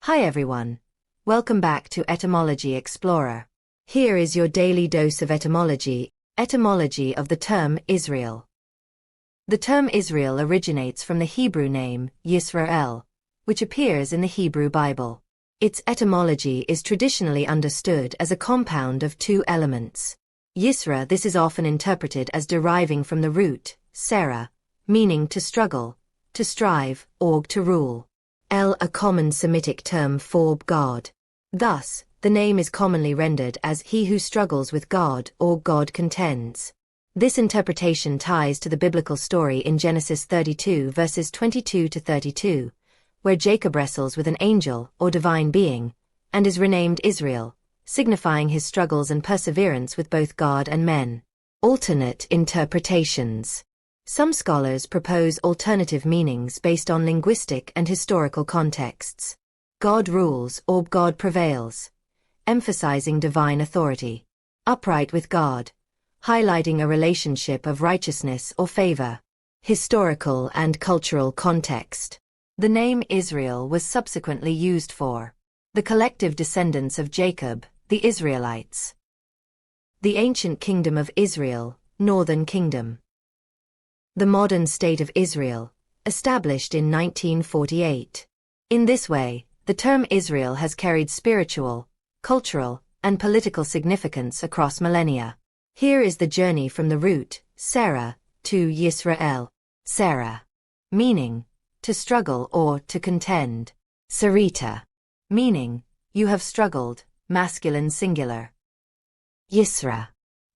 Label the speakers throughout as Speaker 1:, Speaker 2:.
Speaker 1: Hi everyone. Welcome back to Etymology Explorer. Here is your daily dose of etymology, etymology of the term Israel. The term Israel originates from the Hebrew name Yisrael, which appears in the Hebrew Bible. Its etymology is traditionally understood as a compound of two elements. Yisra, this is often interpreted as deriving from the root, Sarah, meaning to struggle, to strive, or to rule. El, a common Semitic term for God. Thus, the name is commonly rendered as he who struggles with God or God contends. This interpretation ties to the biblical story in Genesis 32 verses 22 to 32, where Jacob wrestles with an angel or divine being, and is renamed Israel, signifying his struggles and perseverance with both God and men. Alternate interpretations. Some scholars propose alternative meanings based on linguistic and historical contexts. God rules or God prevails, emphasizing divine authority. Upright with God, highlighting a relationship of righteousness or favor. Historical and cultural context. The name Israel was subsequently used for the collective descendants of Jacob, the Israelites. The ancient kingdom of Israel, Northern Kingdom. The modern state of Israel, established in 1948. In this way, the term Israel has carried spiritual, cultural, and political significance across millennia. Here is the journey from the root, Sarah, to Yisrael. Sarah, meaning, to struggle or to contend. Sarita, meaning, you have struggled, masculine singular. Yisra,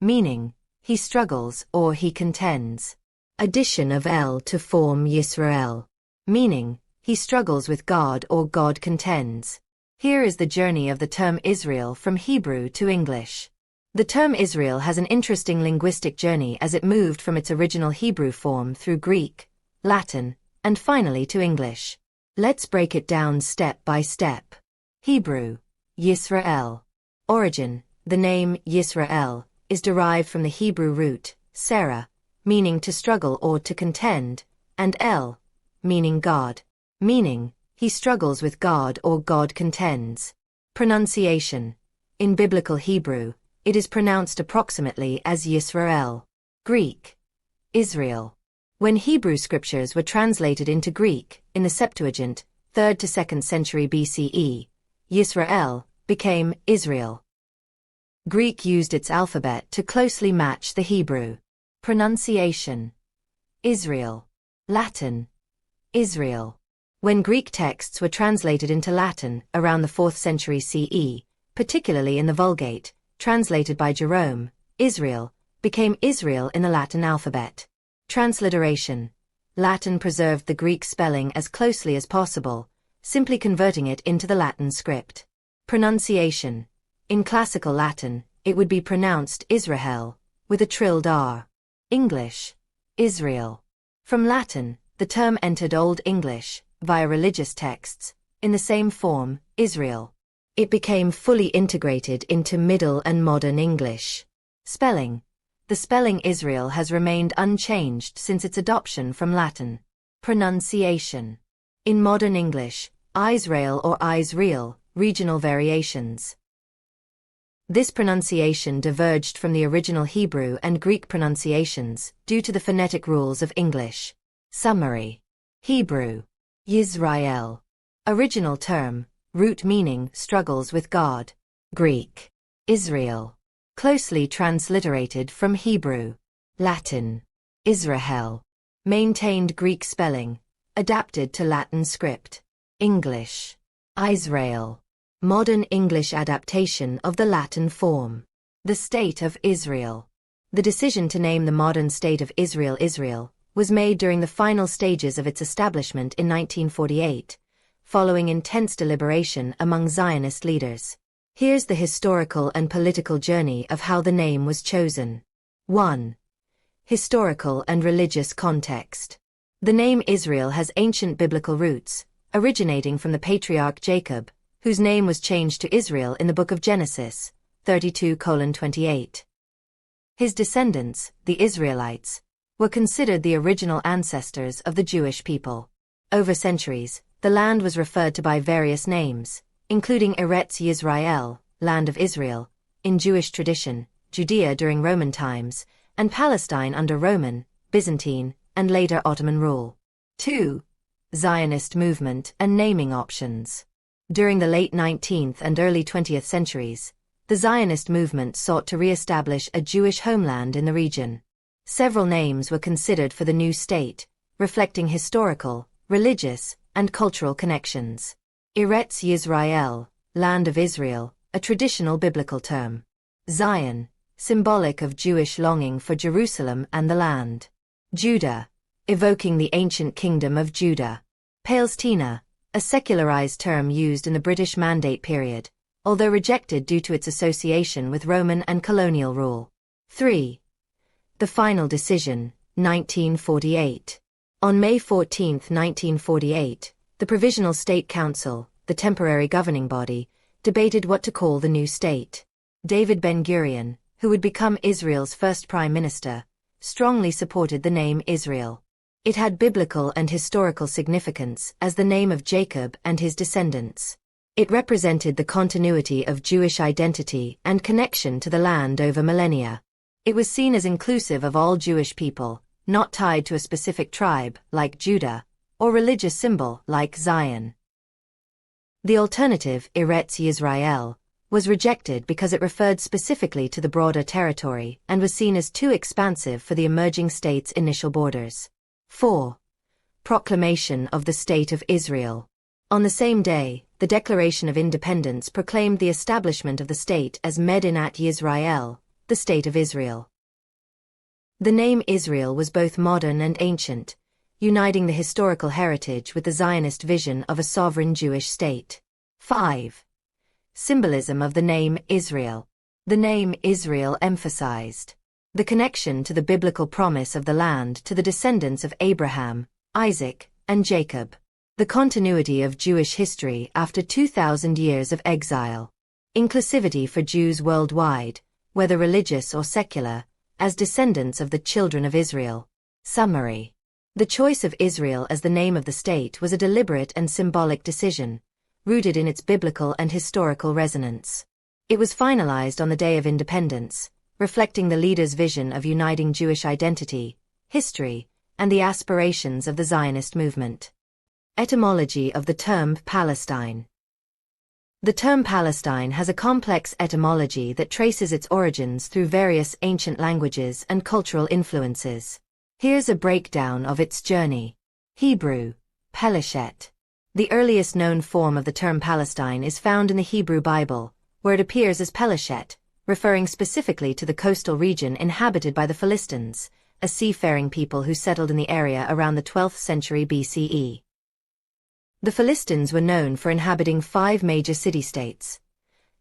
Speaker 1: meaning, he struggles or he contends. Addition of El to form Yisrael, meaning, he struggles with God or God contends. Here is the journey of the term Israel from Hebrew to English. The term Israel has an interesting linguistic journey as it moved from its original Hebrew form through Greek, Latin, and finally to English. Let's break it down step by step. Hebrew, Yisrael. Origin, the name Yisrael is derived from the Hebrew root, Sarah, meaning to struggle or to contend, and El, meaning God. Meaning, he struggles with God or God contends. Pronunciation. In Biblical Hebrew, it is pronounced approximately as Yisrael. Greek, Israel. When Hebrew scriptures were translated into Greek, in the Septuagint, 3rd to 2nd century BCE, Yisrael became Israel. Greek used its alphabet to closely match the Hebrew. Pronunciation. Israel. Latin. Israel. When Greek texts were translated into Latin around the 4th century CE, particularly in the Vulgate, translated by Jerome, Israel became Israel in the Latin alphabet. Transliteration. Latin preserved the Greek spelling as closely as possible, simply converting it into the Latin script. Pronunciation. In classical Latin, it would be pronounced Israel, with a trilled R. English, Israel. From Latin, the term entered Old English, via religious texts, in the same form, Israel. It became fully integrated into Middle and Modern English. Spelling. The spelling Israel has remained unchanged since its adoption from Latin. Pronunciation. In Modern English, Israel or Israel, regional variations. This pronunciation diverged from the original Hebrew and Greek pronunciations due to the phonetic rules of English. Summary. Hebrew. Yisrael. Original term, root meaning struggles with God. Greek. Israel. Closely transliterated from Hebrew. Latin. Israel. Maintained Greek spelling, adapted to Latin script. English. Israel. Modern English adaptation of the Latin form. The State of Israel. The decision to name the modern state of Israel Israel was made during the final stages of its establishment in 1948, following intense deliberation among Zionist leaders. Here's the historical and political journey of how the name was chosen. 1. Historical and religious context. The name Israel has ancient biblical roots, originating from the patriarch Jacob, whose name was changed to Israel in the book of Genesis, 32:28. His descendants, the Israelites, were considered the original ancestors of the Jewish people. Over centuries, the land was referred to by various names, including Eretz Yisrael, land of Israel, in Jewish tradition, Judea during Roman times, and Palestine under Roman, Byzantine, and later Ottoman rule. 2. Zionist movement and naming options. During the late 19th and early 20th centuries, the Zionist movement sought to re-establish a Jewish homeland in the region. Several names were considered for the new state, reflecting historical, religious, and cultural connections. Eretz Yisrael, land of Israel, a traditional biblical term. Zion, symbolic of Jewish longing for Jerusalem and the land. Judah, evoking the ancient kingdom of Judah. Palestina, a secularized term used in the British Mandate period, although rejected due to its association with Roman and colonial rule. 3. The final decision, 1948. On May 14, 1948, the Provisional State Council, the temporary governing body, debated what to call the new state. David Ben-Gurion, who would become Israel's first prime minister, strongly supported the name Israel. It had biblical and historical significance as the name of Jacob and his descendants. It represented the continuity of Jewish identity and connection to the land over millennia. It was seen as inclusive of all Jewish people, not tied to a specific tribe, like Judah, or religious symbol, like Zion. The alternative, Eretz Yisrael, was rejected because it referred specifically to the broader territory and was seen as too expansive for the emerging state's initial borders. 4. Proclamation of the State of Israel. On the same day, the Declaration of Independence proclaimed the establishment of the state as Medinat Yisrael, the State of Israel. The name Israel was both modern and ancient, uniting the historical heritage with the Zionist vision of a sovereign Jewish state. 5. Symbolism of the name Israel. The name Israel emphasized the connection to the biblical promise of the land to the descendants of Abraham, Isaac, and Jacob. The continuity of Jewish history after 2,000 years of exile. Inclusivity for Jews worldwide, whether religious or secular, as descendants of the children of Israel. Summary. The choice of Israel as the name of the state was a deliberate and symbolic decision, rooted in its biblical and historical resonance. It was finalized on the Day of Independence, reflecting the leader's vision of uniting Jewish identity, history, and the aspirations of the Zionist movement. Etymology of the term Palestine. The term Palestine has a complex etymology that traces its origins through various ancient languages and cultural influences. Here's a breakdown of its journey. Hebrew, Peleshet. The earliest known form of the term Palestine is found in the Hebrew Bible, where it appears as Peleshet, referring specifically to the coastal region inhabited by the Philistines, a seafaring people who settled in the area around the 12th century BCE. The Philistines were known for inhabiting 5 major city-states: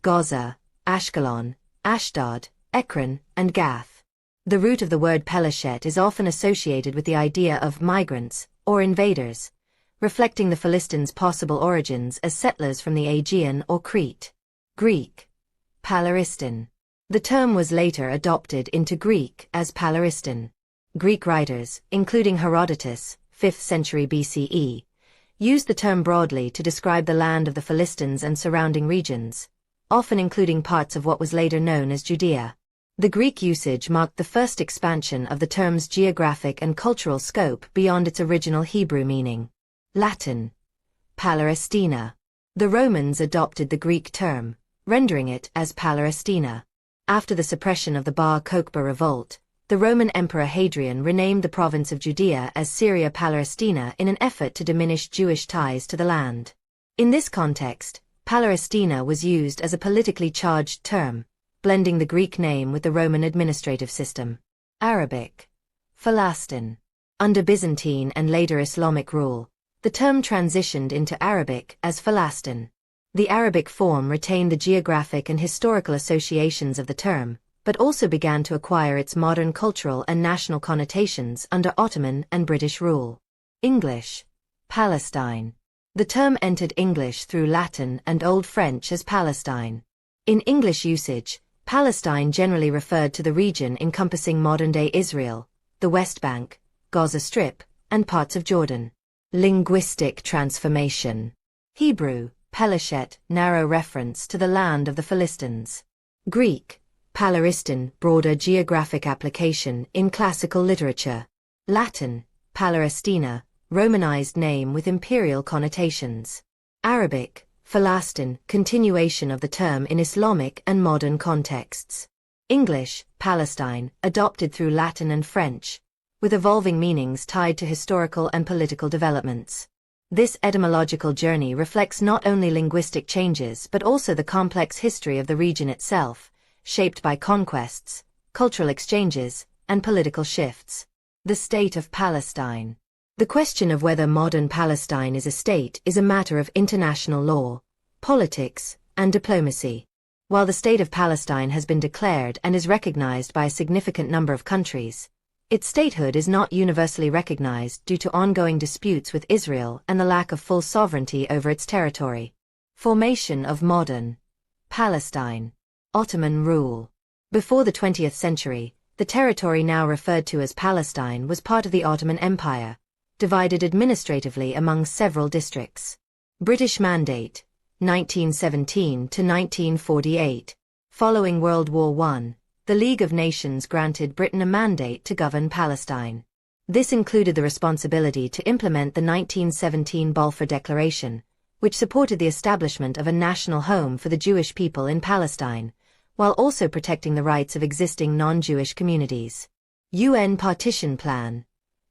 Speaker 1: Gaza, Ashkelon, Ashdod, Ekron, and Gath. The root of the word Peleshet is often associated with the idea of migrants, or invaders, reflecting the Philistines' possible origins as settlers from the Aegean or Crete. Greek, Palaristin. The term was later adopted into Greek as Palaristin. Greek writers, including Herodotus, 5th century BCE, used the term broadly to describe the land of the Philistines and surrounding regions, often including parts of what was later known as Judea. The Greek usage marked the first expansion of the term's geographic and cultural scope beyond its original Hebrew meaning. Latin, Palaestina. The Romans adopted the Greek term, rendering it as Palaestina. After the suppression of the Bar Kokhba revolt, the Roman Emperor Hadrian renamed the province of Judea as Syria Palaestina in an effort to diminish Jewish ties to the land. In this context, Palaestina was used as a politically charged term, blending the Greek name with the Roman administrative system. Arabic, Falastin. Under Byzantine and later Islamic rule, the term transitioned into Arabic as Falastin. The Arabic form retained the geographic and historical associations of the term, but also began to acquire its modern cultural and national connotations under Ottoman and British rule. English, Palestine. The term entered English through Latin and Old French as Palestine. In English usage, Palestine generally referred to the region encompassing modern-day Israel, the West Bank, Gaza Strip, and parts of Jordan. Linguistic transformation. Hebrew, Peleshet, narrow reference to the land of the Philistines. Greek, Palaristin, broader geographic application in classical literature. Latin, Palarestina, Romanized name with imperial connotations. Arabic, Falastin, continuation of the term in Islamic and modern contexts. English, Palestine, adopted through Latin and French, with evolving meanings tied to historical and political developments. This etymological journey reflects not only linguistic changes but also the complex history of the region itself, shaped by conquests, cultural exchanges, and political shifts. The State of Palestine. The question of whether modern Palestine is a state is a matter of international law, politics, and diplomacy. While the State of Palestine has been declared and is recognized by a significant number of countries, its statehood is not universally recognized due to ongoing disputes with Israel and the lack of full sovereignty over its territory. Formation of modern Palestine. Ottoman rule. Before the 20th century, the territory now referred to as Palestine was part of the Ottoman Empire, divided administratively among several districts. British Mandate, 1917 to 1948. Following World War I, the League of Nations granted Britain a mandate to govern Palestine. This included the responsibility to implement the 1917 Balfour Declaration, which supported the establishment of a national home for the Jewish people in Palestine, while also protecting the rights of existing non-Jewish communities. UN Partition Plan,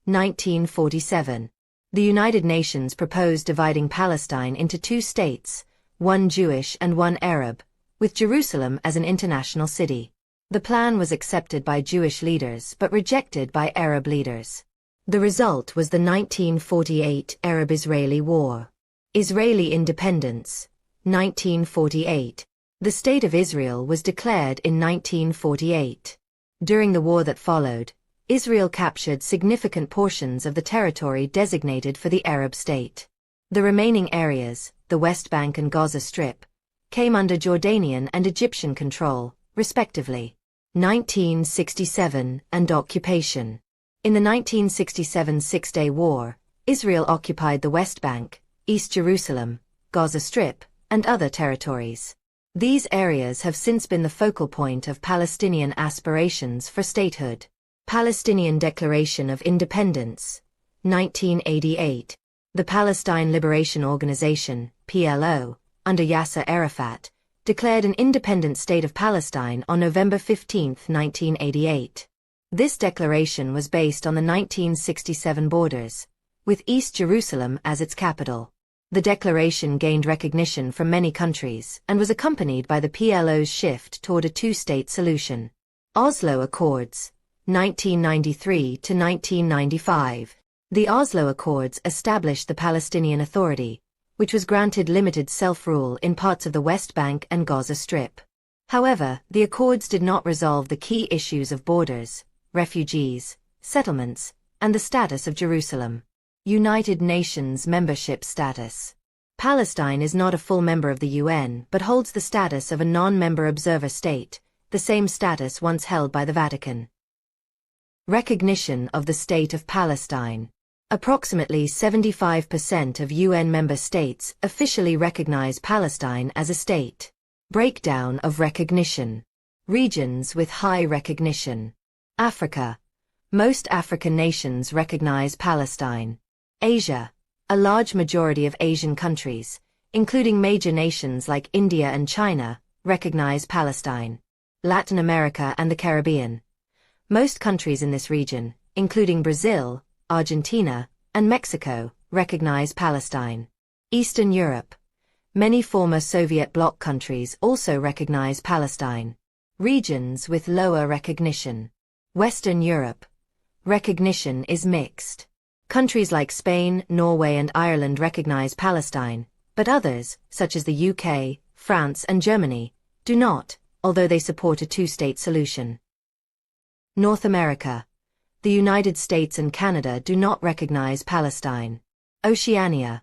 Speaker 1: 1947. The United Nations proposed dividing Palestine into two states, one Jewish and one Arab, with Jerusalem as an international city. The plan was accepted by Jewish leaders but rejected by Arab leaders. The result was the 1948 Arab-Israeli War. Israeli independence, 1948. The State of Israel was declared in 1948. During the war that followed, Israel captured significant portions of the territory designated for the Arab state. The remaining areas, the West Bank and Gaza Strip, came under Jordanian and Egyptian control, respectively. 1967 and occupation. In the 1967 Six-Day War, Israel occupied the West Bank, East Jerusalem, Gaza Strip, and other territories. These areas have since been the focal point of Palestinian aspirations for statehood. Palestinian Declaration of Independence, 1988. The Palestine Liberation Organization, PLO, under Yasser Arafat, declared an independent state of Palestine on November 15, 1988. This declaration was based on the 1967 borders, with East Jerusalem as its capital. The declaration gained recognition from many countries and was accompanied by the PLO's shift toward a two-state solution. Oslo Accords, 1993 to 1995. The Oslo Accords established the Palestinian Authority, which was granted limited self-rule in parts of the West Bank and Gaza Strip. However, the accords did not resolve the key issues of borders, refugees, settlements, and the status of Jerusalem. United Nations membership status. Palestine is not a full member of the UN but holds the status of a non-member observer state, the same status once held by the Vatican. Recognition of the State of Palestine. Approximately 75% of UN member states officially recognize Palestine as a state. Breakdown of recognition. Regions with high recognition. Africa. Most African nations recognize Palestine. Asia. A large majority of Asian countries, including major nations like India and China, recognize Palestine. Latin America and the Caribbean. Most countries in this region, including Brazil, Argentina, and Mexico, recognize Palestine. Eastern Europe. Many former Soviet bloc countries also recognize Palestine. Regions with lower recognition. Western Europe. Recognition is mixed. Countries like Spain, Norway, and Ireland recognize Palestine, but others, such as the UK, France, and Germany, do not, although they support a two-state solution. North America. The United States and Canada do not recognize Palestine. Oceania.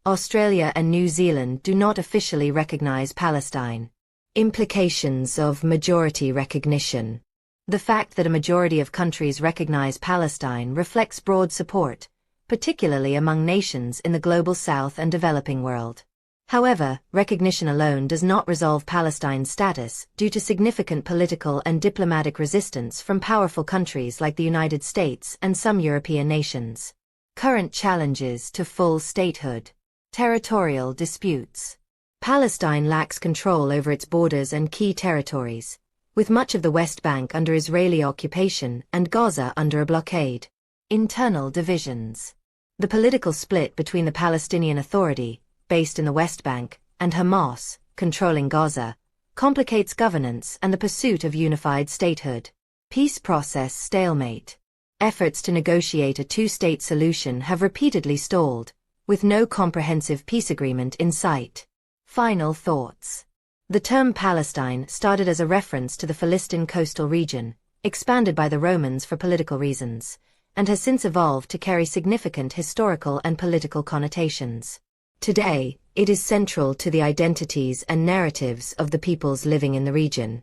Speaker 1: Australia and New Zealand do not officially recognize Palestine. Implications of majority recognition. The fact that a majority of countries recognize Palestine reflects broad support, particularly among nations in the global south and developing world. However, recognition alone does not resolve Palestine's status due to significant political and diplomatic resistance from powerful countries like the United States and some European nations. Current challenges to full statehood. Territorial disputes. Palestine lacks control over its borders and key territories, with much of the West Bank under Israeli occupation and Gaza under a blockade. Internal divisions. The political split between the Palestinian Authority, based in the West Bank, and Hamas, controlling Gaza, complicates governance and the pursuit of unified statehood. Peace process stalemate. Efforts to negotiate a two-state solution have repeatedly stalled, with no comprehensive peace agreement in sight. Final thoughts. The term Palestine started as a reference to the Philistine coastal region, expanded by the Romans for political reasons, and has since evolved to carry significant historical and political connotations. Today, it is central to the identities and narratives of the peoples living in the region.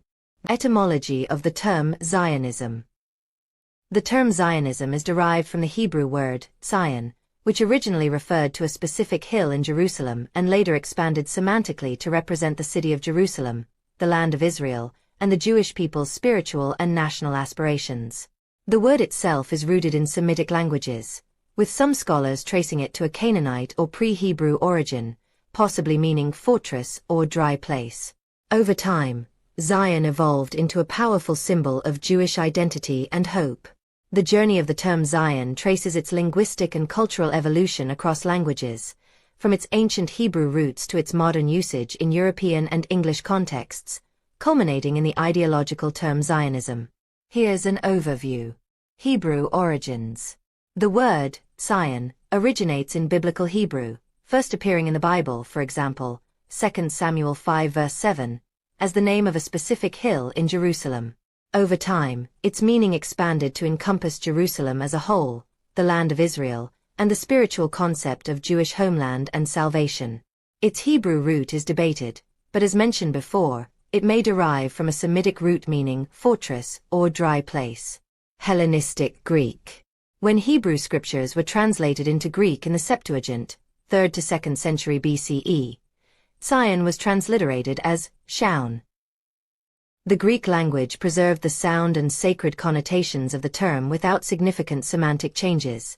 Speaker 1: Etymology of the term Zionism. The term Zionism is derived from the Hebrew word, Zion, which originally referred to a specific hill in Jerusalem and later expanded semantically to represent the city of Jerusalem, the land of Israel, and the Jewish people's spiritual and national aspirations. The word itself is rooted in Semitic languages, with some scholars tracing it to a Canaanite or pre-Hebrew origin, possibly meaning fortress or dry place. Over time, Zion evolved into a powerful symbol of Jewish identity and hope. The journey of the term Zion traces its linguistic and cultural evolution across languages, from its ancient Hebrew roots to its modern usage in European and English contexts, culminating in the ideological term Zionism. Here's an overview. Hebrew origins. The word, Zion, originates in Biblical Hebrew, first appearing in the Bible, for example, 2 Samuel 5 verse 7, as the name of a specific hill in Jerusalem. Over time, its meaning expanded to encompass Jerusalem as a whole, the land of Israel, and the spiritual concept of Jewish homeland and salvation. Its Hebrew root is debated, but as mentioned before, it may derive from a Semitic root meaning fortress or dry place. Hellenistic Greek. When Hebrew scriptures were translated into Greek in the Septuagint, 3rd to 2nd century BCE, Zion was transliterated as Shaun. The Greek language preserved the sound and sacred connotations of the term without significant semantic changes,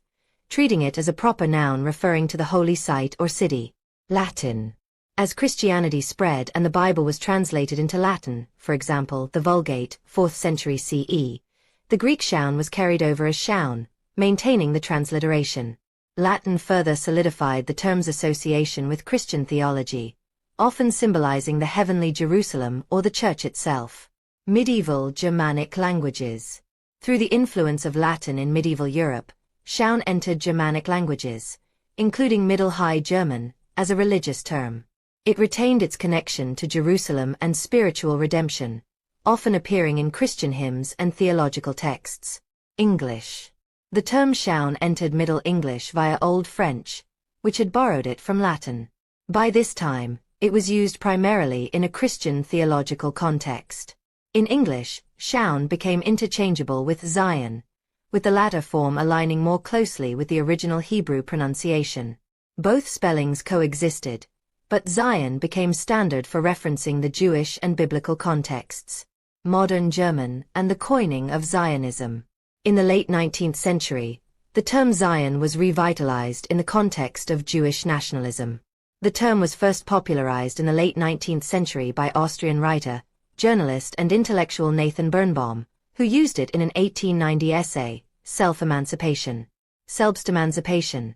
Speaker 1: treating it as a proper noun referring to the holy site or city. Latin. As Christianity spread and the Bible was translated into Latin, for example, the Vulgate, 4th century CE, the Greek Shaun was carried over as Shaun, maintaining the transliteration. Latin further solidified the term's association with Christian theology, often symbolizing the heavenly Jerusalem or the church itself. Medieval Germanic languages. Through the influence of Latin in medieval Europe, Shaun entered Germanic languages, including Middle High German, as a religious term. It retained its connection to Jerusalem and spiritual redemption, often appearing in Christian hymns and theological texts. English. The term Shaun entered Middle English via Old French, which had borrowed it from Latin. By this time, it was used primarily in a Christian theological context. In English, Shaun became interchangeable with Zion, with the latter form aligning more closely with the original Hebrew pronunciation. Both spellings coexisted, but Zion became standard for referencing the Jewish and biblical contexts. Modern German and the coining of Zionism. In the late 19th century, the term Zion was revitalized in the context of Jewish nationalism. The term was first popularized in the late 19th century by Austrian writer, journalist and intellectual Nathan Birnbaum, who used it in an 1890 essay, Self-Emancipation, Selbstemancipation,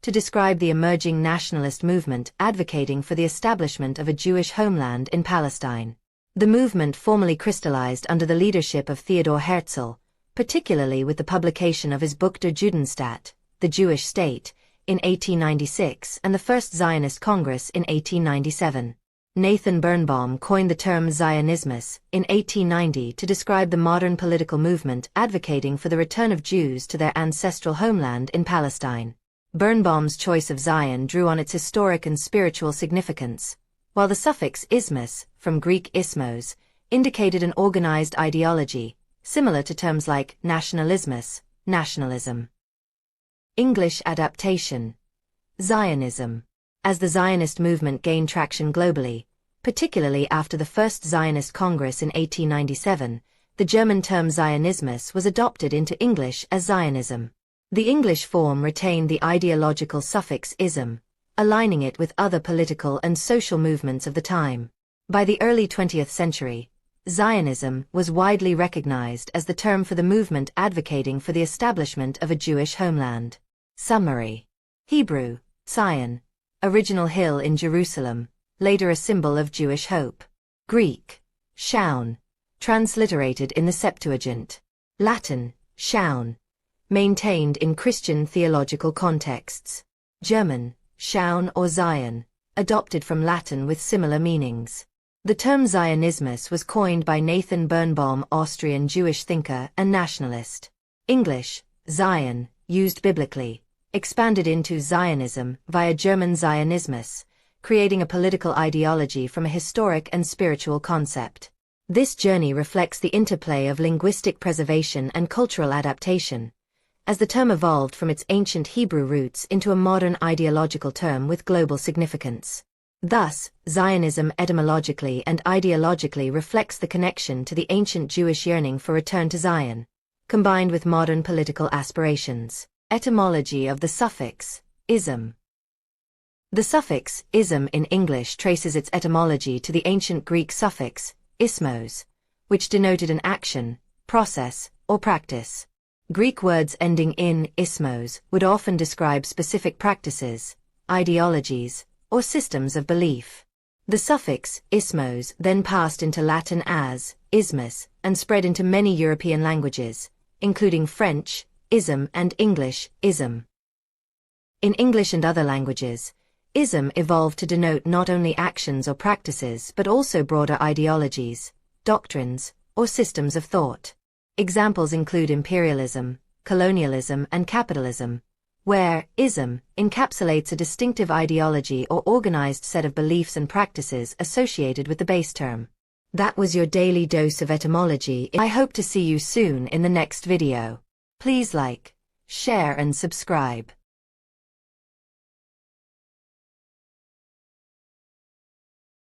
Speaker 1: to describe the emerging nationalist movement advocating for the establishment of a Jewish homeland in Palestine. The movement formally crystallized under the leadership of Theodor Herzl, particularly with the publication of his book Der Judenstaat, The Jewish State, in 1896 and the First Zionist Congress in 1897. Nathan Birnbaum coined the term Zionismus in 1890 to describe the modern political movement advocating for the return of Jews to their ancestral homeland in Palestine. Birnbaum's choice of Zion drew on its historic and spiritual significance, while the suffix ismus, from Greek ismos, indicated an organized ideology, similar to terms like nationalismus, nationalism. English adaptation. Zionism. As the Zionist movement gained traction globally, particularly after the First Zionist Congress in 1897, the German term Zionismus was adopted into English as Zionism. The English form retained the ideological suffix ism, aligning it with other political and social movements of the time. By the early 20th century, Zionism was widely recognized as the term for the movement advocating for the establishment of a Jewish homeland. Summary. Hebrew, Zion, original hill in Jerusalem, later a symbol of Jewish hope. Greek, Shaun, transliterated in the Septuagint. Latin, Schaun, maintained in Christian theological contexts. German, Schaun or Zion, adopted from Latin with similar meanings. The term Zionismus was coined by Nathan Birnbaum, Austrian Jewish thinker and nationalist. English, Zion, used biblically, expanded into Zionism via German Zionismus, creating a political ideology from a historic and spiritual concept. This journey reflects the interplay of linguistic preservation and cultural adaptation, as the term evolved from its ancient Hebrew roots into a modern ideological term with global significance. Thus, Zionism etymologically and ideologically reflects the connection to the ancient Jewish yearning for return to Zion, combined with modern political aspirations. Etymology of the suffix, ism. The suffix, ism in English traces its etymology to the ancient Greek suffix, ismos, which denoted an action, process, or practice. Greek words ending in ismos would often describe specific practices, ideologies, or systems of belief. The suffix, ismos, then passed into Latin as ismus and spread into many European languages, including French, ism, and English, ism. In English and other languages, ism evolved to denote not only actions or practices but also broader ideologies, doctrines, or systems of thought. Examples include Imperialism, Colonialism, and Capitalism, where ism encapsulates a distinctive ideology or organized set of beliefs and practices associated with the base term. That was your daily dose of etymology. I hope to see you soon in the next video. Please like, share, and subscribe.